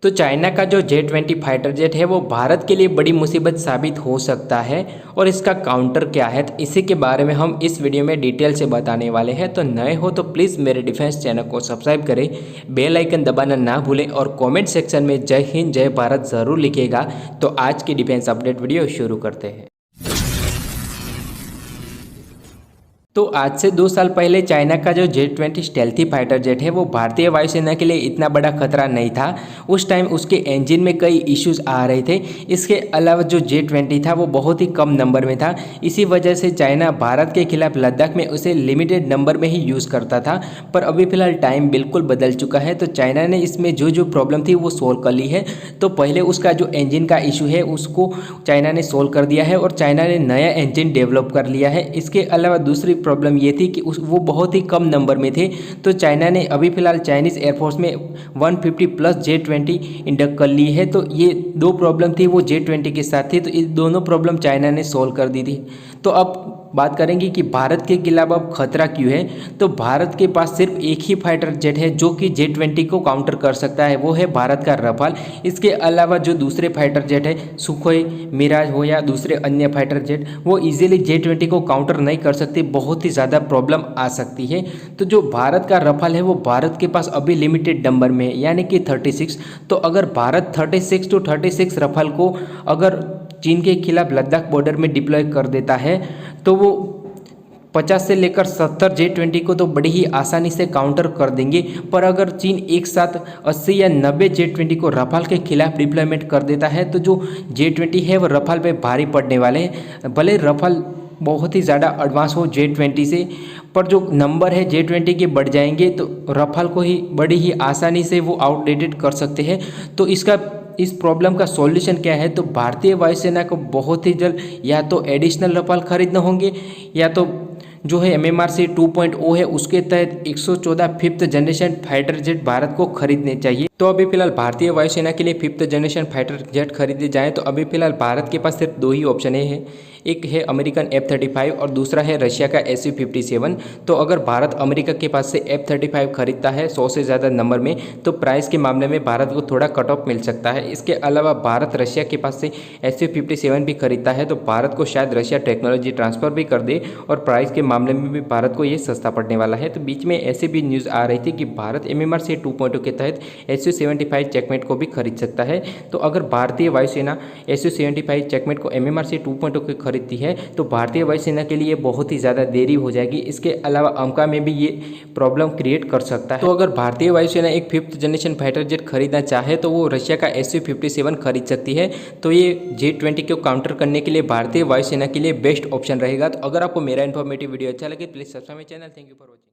तो चाइना का जो J-20 फाइटर जेट है वो भारत के लिए बड़ी मुसीबत साबित हो सकता है और इसका काउंटर क्या है, तो इसी के बारे में हम इस वीडियो में डिटेल से बताने वाले हैं। तो नए हो तो प्लीज़ मेरे डिफेंस चैनल को सब्सक्राइब करें, बेल आइकन दबाना ना भूलें और कमेंट सेक्शन में जय हिंद जय भारत ज़रूर लिखिएगा। तो आज की डिफेंस अपडेट वीडियो शुरू करते हैं। तो आज से 2 साल पहले चाइना का जो J-20 स्टेल्थी फाइटर जेट है वो भारतीय वायुसेना के लिए इतना बड़ा खतरा नहीं था। उस टाइम उसके इंजन में कई इश्यूज आ रहे थे। इसके अलावा जो J-20 था वो बहुत ही कम नंबर में था। इसी वजह से चाइना भारत के खिलाफ लद्दाख में उसे लिमिटेड नंबर में ही यूज़ करता था। पर अभी फ़िलहाल टाइम बिल्कुल बदल चुका है, तो चाइना ने इसमें जो प्रॉब्लम थी वो सोल्व कर ली है। तो पहले उसका जो इंजन का इशू है उसको चाइना ने सोल्व कर दिया है और चाइना ने नया इंजन डेवलप कर लिया है। इसके अलावा दूसरी प्रॉब्लम ये थी कि वो बहुत ही कम नंबर में थे। तो चाइना ने अभी फ़िलहाल चाइनीज़ एयरफोर्स में 150 प्लस J-20 इंडक्ट कर ली है। तो ये 2 प्रॉब्लम थी वो J-20 के साथ थी, तो ये दोनों प्रॉब्लम चाइना ने सोल्व कर दी थी। तो अब बात करेंगे कि भारत के खिलाफ अब खतरा क्यों है। तो भारत के पास सिर्फ एक ही फाइटर जेट है जो कि J-20 को काउंटर कर सकता है, वो है भारत का रफाल। इसके अलावा जो दूसरे फाइटर जेट है, सुखोई, मिराज हो या दूसरे अन्य फाइटर जेट, वो इजीली J-20 को काउंटर नहीं कर सकते, बहुत ही ज़्यादा प्रॉब्लम आ सकती है। तो जो भारत का रफाल है वो भारत के पास अभी लिमिटेड नंबर में है, यानी कि 36। तो अगर भारत 36 टू 36 रफाल को अगर चीन के खिलाफ लद्दाख बॉर्डर में डिप्लॉय कर देता है तो वो 50 से लेकर 70 J-20 को तो बड़ी ही आसानी से काउंटर कर देंगे। पर अगर चीन एक साथ 80 या 90 J-20 को रफाल के खिलाफ डिप्लॉयमेंट कर देता है तो जो J-20 है वो रफाल पे भारी पड़ने वाले हैं। भले रफाल बहुत ही ज़्यादा एडवांस हो J-20 से, पर जो नंबर है J-20 के बढ़ जाएंगे तो रफाल को ही बड़ी ही आसानी से वो आउटडेटेड कर सकते हैं। तो इस प्रॉब्लम का सॉल्यूशन क्या है, तो भारतीय वायुसेना को बहुत ही जल्द या तो एडिशनल रफाल खरीदने होंगे या तो जो है MMRC 2.0 है उसके तहत 114 fifth generation fighter jet Bharat को खरीदने चाहिए। तो अभी फिलहाल भारतीय वायुसेना के लिए 5th जनरेशन फाइटर जेट खरीदे जाए तो अभी फिलहाल भारत के पास सिर्फ 2 ही ऑप्शन है, एक है अमेरिकन F-35 और दूसरा है रशिया का Su-57। तो अगर भारत अमेरिका के पास से F-35 खरीदता है 100 से ज़्यादा नंबर में, तो प्राइस के मामले में भारत को थोड़ा कट ऑफ मिल सकता है। इसके अलावा भारत रशिया के पास से Su-57 भी खरीदता है तो भारत को शायद रशिया टेक्नोलॉजी ट्रांसफ़र भी कर दे और प्राइस के मामले में भी भारत को ये सस्ता पड़ने वाला है। तो बीच में ऐसे भी न्यूज़ आ रही थी कि भारत MMRC 2.0 के तहत Su-75 चेकमेट को भी खरीद सकता है। तो अगर भारतीय वायुसेना Su-75 चेकमेट को MMRC 2.0 के खरीदती है तो भारतीय वायुसेना के लिए बहुत ही ज़्यादा देरी हो जाएगी। इसके अलावा अमका में भी ये प्रॉब्लम क्रिएट कर सकता है। तो अगर भारतीय वायुसेना एक 5th जनरेशन फाइटर जेट खरीदना चाहे तो वो रशिया का Su-57 खरीद सकती है। तो ये J-20 को काउंटर करने के लिए भारतीय वायुसेना के लिए बेस्ट ऑप्शन रहेगा। तो अगर आपको मेरा इन्फॉर्मेटिव वीडियो अच्छा लगे please subscribe my channel. Thank you for watching.